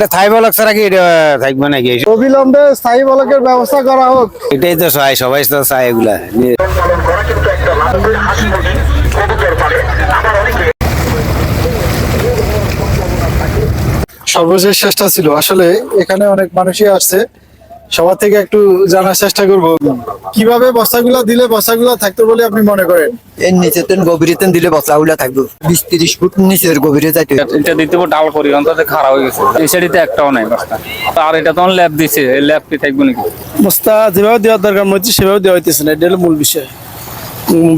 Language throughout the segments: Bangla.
এটা থাই বলক ছাড়া কি এটা থাকবে নাকি? অবিলম্বে স্থায়ী বলকের ব্যবস্থা করা হোক। এটাই তো চাই, সবাই তো চায় এগুলা। সর্বশেষ চেষ্টা ছিল, আসলে এখানে অনেক মানুষই আসছে, সবার থেকে একটু জানার চেষ্টা করব কিভাবে বস্তাগুলা দিলে বস্তাগুলা থাকতো বলে আপনি মনে করেন? এর নিচে গভীরতে দিলে বস্তাগুলা থাকবো 20-30 ফুট নিচের গভীরে যাইতে। এটা দিতে ডাল করি অন্তত খারাপ হয়ে গেছে, এই সাইডে একটাও নাই বস্তা। আর এটা তখন ল্যাব দিছে, এই ল্যাব কি থাকবে নাকি? বস্তা যেভাবে দেওয়ার দরকার মনে হচ্ছে সেভাবে দেওয়া হইতেছে না, এটা হলো মূল বিষয়।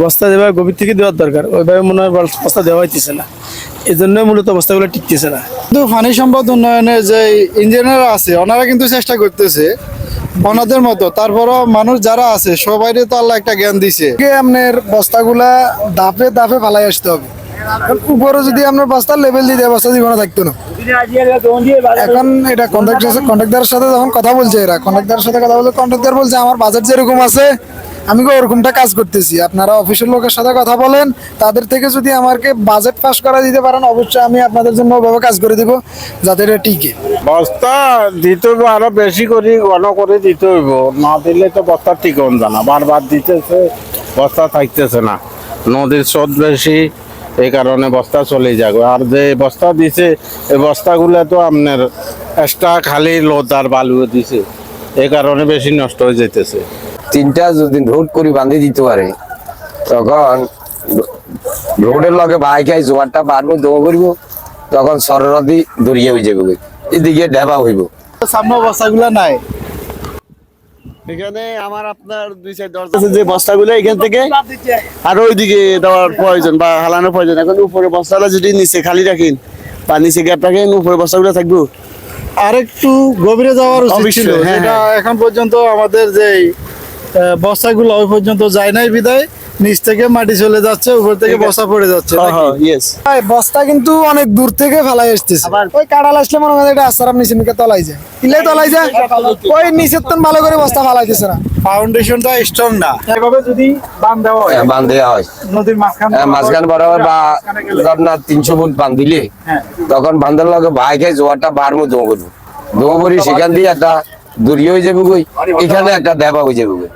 বস্তা যেভাবে গভীর থেকে দেওয়ার দরকার ওইভাবে মনে হয় বস্তা দেওয়া হইতেছে না, এই জন্য মূলত বস্তাগুলো টিকতেছে না। কিন্তু পানি সম্পদ উন্নয়নের যে ইঞ্জিনিয়ার আছে ওনারা কিন্তু চেষ্টা করতেছে ওনাদের মতো, তারপরও মানুষ যারা আছে সবাই তো আল্লাহ একটা জ্ঞান দিছে। আপনার বস্তাগুলা ধাপে ধাপে ফালাই আসতে হবে, উপরে যদি আপনার বস্তার লেভেল দিয়ে বস্তা জীবনে থাকতো না। এখন এটা কন্ট্রাক্টরের সাথে যখন কথা বলছে, এরা কন্ট্রাক্টরের সাথে কথা বলছে, কন্ট্রাক্টর বলছে আমার বাজেট যেরকম আছে আমি ওরকমটা কাজ করতেছি, আপনারা অফিসের লোকের সাথে কথা বলেন, তাদের থেকে যদি আমাকে বাজেট পাস করা দিতে পারেন অবশ্যই আমি আপনাদের জন্য ওভাবে কাজ করে দিব যাতে এটা টিকে। বস্তা দিতে হইব, আরো বেশি করে ঘন করে দিতে হইব, না দিলে তো বস্তা ঠিকন জানা, বারবার দিতেছে বস্তা থাকতেছে না, নদীর স্রোত বেশি, এই কারণে বস্তা চলে যাবে। আর যে বস্তা দিছে এই বস্তাগুলো তো আপনার এক্সট্রা খালি লোদ আর বালু দিছে, এই কারণে বেশি নষ্ট হয়ে যেতেছে। তিনটা যদি রোড করে বাঁধি দিতে পারে তখন রোডের লগে বাইকাই জোয়ারটা বাড়বো দোয়া করবো, তখন সরনদী দরিয়া হয়ে যাবে, এদিকে ডেবা হইব। সামনে বস্তাগুলা নাই, এখানে আমার আপনার 2-4 দরজা আছে, যে বস্তাগুলো এখান থেকে আর ওইদিকে দেওয়ার প্রয়োজন বা হালানোর প্রয়োজন। এখন উপরে বস্তাটা যদি নিচে খালি রাখেন বা নিচে গ্যাপ রাখেন, উপরে বস্তাগুলো থাকবো। আরেকটু গভীরে যাওয়ার উচিত ছিল, অবশ্যই, হ্যাঁ, যেটা এখন পর্যন্ত আমাদের যে বস্তাগুলো ওই পর্যন্ত যায় নাই বিদায় নিচ থেকে মাটি চলে যাচ্ছে, উপর থেকে বস্তা পড়ে যাচ্ছে। বস্তা কিন্তু অনেক দূর থেকে ফেলাই আসতেছে, ওই কাঁড়াল আসলে মনে হয় এটা আস্তার নিচে নিচে তলাই যায়, ইলে তলাই যায়, ওই নিচের তো ভালো করে বস্তা ফেলাইতেছে না, ফাউন্ডেশনটা স্ট্রং না। এভাবে যদি বাঁধ দেওয়া হয়, বাঁধ দেওয়া হয় নদীর মাঝখান বরাবর বা আপনার 300 ফুট বাঁধ দিলে তখন বাঁধার লগে বাইকাই জোয়ারটা বাড়বো দোয়া করবো, দোয়া করি সেখান দিয়ে একটা দরিয়া হয়ে যাবে, এখানে একটা দেবা হয়ে যাবে।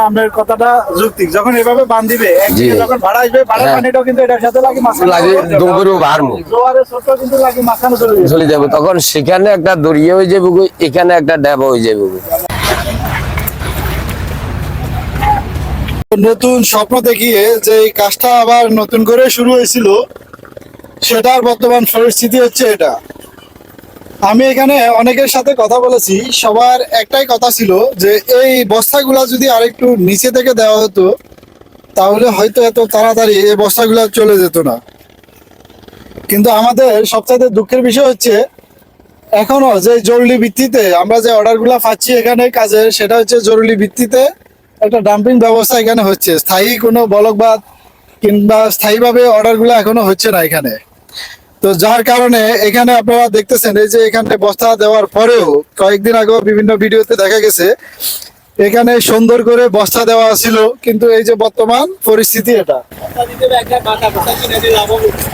আপনার কথাটা যুক্তি, যখন এভাবে বাঁধ দিবে একদিকে যখন ভাড়া আসবে, ভাড়া পানিটাও কিন্তু এটার সাথে লাগে দৌড়েও বাড়বো, জোয়ারের স্রোতটাও কিন্তু লাগে মাঝখানে চলে যাবে, তখন সেখানে একটা দরিয়া হয়ে যাবে, এখানে একটা ডেবা হয়ে যাবে। নতুন স্বপ্ন দেখিয়ে যে এই কাজটা আবার নতুন করে শুরু হয়েছিল, সেটার বর্তমান পরিস্থিতি হচ্ছে এটা। আমি এখানে অনেকের সাথে কথা বলেছি, সবার একটাই কথা ছিল যে এই বস্তাগুলা যদি আরেকটু নিচে থেকে দেওয়া হতো তাহলে হয়তো এত তাড়াতাড়ি এই বস্তাগুলা চলে যেত না। কিন্তু আমাদের সবচাইতে দুঃখের বিষয় হচ্ছে এখনো যে জরুরি ভিত্তিতে আমরা যে অর্ডারগুলা পাচ্ছি এখানে কাজে, সেটা হচ্ছে জরুরি ভিত্তিতে একটা ডাম্পিং ব্যবস্থা এখানে হচ্ছে, স্থায়ী কোনো বলকবাদ কিংবা স্থায়ীভাবে অর্ডারগুলো এখনো হচ্ছে না এখানে। তো যার কারণে এখানে আপনারা দেখতেছেন এই যে এখানে বস্তা দেওয়ার পরেও কয়েকদিন আগেও বিভিন্ন ভিডিওতে দেখা গেছে এখানে সুন্দর করে বস্তা দেওয়া ছিল, কিন্তু এই যে বর্তমান পরিস্থিতি এটা।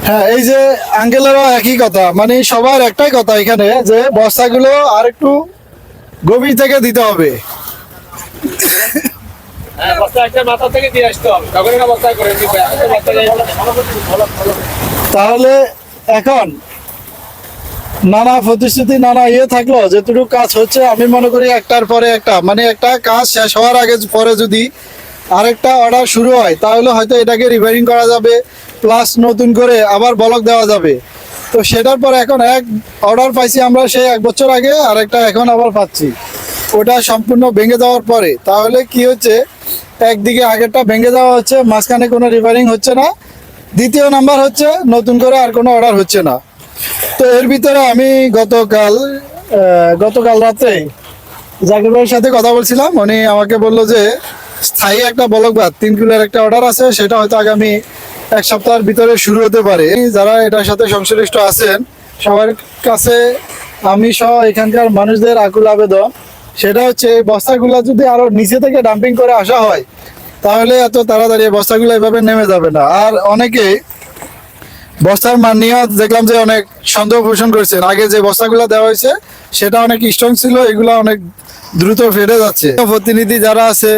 হ্যাঁ, এই যে আঙ্কেলেরও একই কথা, মানে সবার একটাই কথা এখানে যে বস্তাগুলো আর একটু গভীর থেকে দিতে হবে। তাহলে এখন নানা প্রতিশ্রুতি নানা থাকলো, যেটুকু কাজ হচ্ছে আমি মনে করি একটার পরে একটা, মানে একটা কাজ শেষ হওয়ার আগে পরে যদি আরেকটা অর্ডার শুরু হয় তাহলে হয়তো এটাকে রিপেয়ারিং করা যাবে, প্লাস নতুন করে আবার ব্লক দেওয়া যাবে। তো সেটার পর এখন এক অর্ডার পাইছি আমরা সেই 1 বছর আগে, আরেকটা এখন আবার পাচ্ছি, ওটা সম্পূর্ণ ভেঙে যাওয়ার পরে। তাহলে কি হচ্ছে, একদিকে আগেরটা ভেঙে যাওয়া হচ্ছে, মাঝখানে কোনো রিপেয়ারিং হচ্ছে না, দ্বিতীয় নাম্বার হচ্ছে নতুন করে আর কোনো অর্ডার হচ্ছে না। তো এর ভিতরে আমি গতকাল রাতে জাকির ভাইয়ের সাথে কথা বলছিলাম, উনি আমাকে বললো যে স্থায়ী একটা বলকবাদ 3 কিলোর একটা অর্ডার আছে, সেটা হয়তো আগামী 1 সপ্তাহের ভিতরে শুরু হতে পারে। যারা এটার সাথে সংশ্লিষ্ট আছেন সবার কাছে আমি সহ এখানকার মানুষদের আকুল আবেদন, সেটা হচ্ছে এই বস্তাগুলো যদি আরো নিচে থেকে ডাম্পিং করে আসা হয় তাহলে এত তাড়াতাড়ি বস্তাগুলো এভাবে নেমে যাবে না। আর অনেকে বস্তার মান নিয়ে দেখলাম যে অনেক সন্দেহ পোষণ করছেন। আগে যে বস্তাগুলো দেওয়া হয়েছে সেটা অনেক স্ট্রং ছিল, এগুলো অনেক দ্রুত ফেটে যাচ্ছে। প্রতিনিধি যারা আছে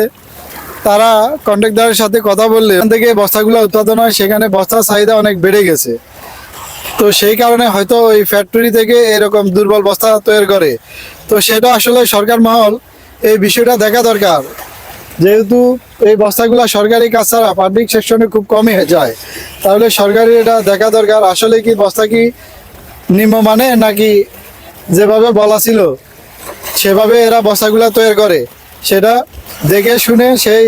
তারা কন্ট্রাক্টরের সাথে কথা বললে এখান থেকে বস্তাগুলো উৎপাদন হয়, সেখানে বস্তার চাহিদা অনেক বেড়ে গেছে। তো সেই কারণে হয়তো ওই ফ্যাক্টরি থেকে এরকম দুর্বল বস্তা তৈরি করে। তো সেটা আসলে সরকার মহল এই বিষয়টা দেখা দরকার, যেহেতু এই বস্তাগুলো সরকারি কাজ ছাড়া পাবলিক সেকশনে খুব কমই যায়, তাহলে সরকারি এটা দেখা দরকার আসলে কি বস্তা কি নিম্নমানের নাকি যেভাবে বলা ছিল সেভাবে এরা বস্তাগুলো তৈরি করে, সেটা দেখে শুনে সেই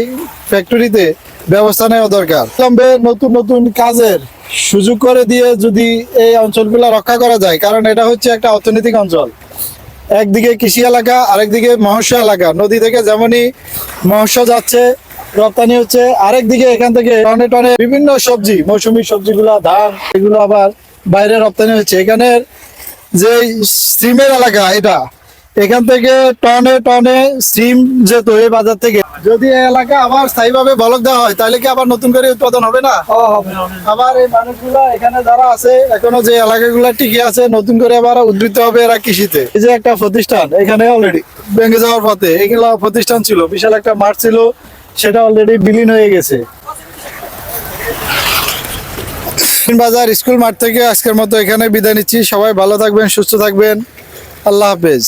ফ্যাক্টরিতে ব্যবস্থা নেওয়া দরকার। তবে নতুন নতুন কাজের সুযোগ করে দিয়ে যদি এই অঞ্চলগুলো রক্ষা করা যায়, কারণ এটা হচ্ছে একটা অর্থনৈতিক অঞ্চল। একদিকে কৃষি এলাকা, আরেকদিকে মৎস্য এলাকা। নদী থেকে যেমনই মৎস্য যাচ্ছে, রপ্তানি হচ্ছে, আরেকদিকে এখান থেকে টনে টনে বিভিন্ন সবজি, মৌসুমী সবজিগুলা, ধান, এগুলো আবার বাইরে রপ্তানি হচ্ছে। এখানের যে সিমের এলাকা, এটা এখান থেকে টনে টনে সিম যেত এই বাজার থেকে, যদি এই এলাকা আবার স্থায়ীভাবে বলক দেওয়া হয় তাহলে কি আবার নতুন করে উৎপাদন হবে না? আবার এই মানুষগুলা এখানে যারা আছে এখনো যে এলাকাগুলা টিকে আছে, নতুন করে আবার উদ্ধৃত হবে এরা কৃষিতে। এই যে একটা প্রতিষ্ঠান এখানে অলরেডি ভেঙে যাওয়ার পথে, এগুলো প্রতিষ্ঠান ছিল, বিশাল একটা মাঠ ছিল, সেটা অলরেডি বিলীন হয়ে গেছে। বাজার স্কুল মাঠ থেকে আজকের মতো এখানে বিদায় নিচ্ছি। সবাই ভালো থাকবেন, সুস্থ থাকবেন। আল্লাহ হাফেজ।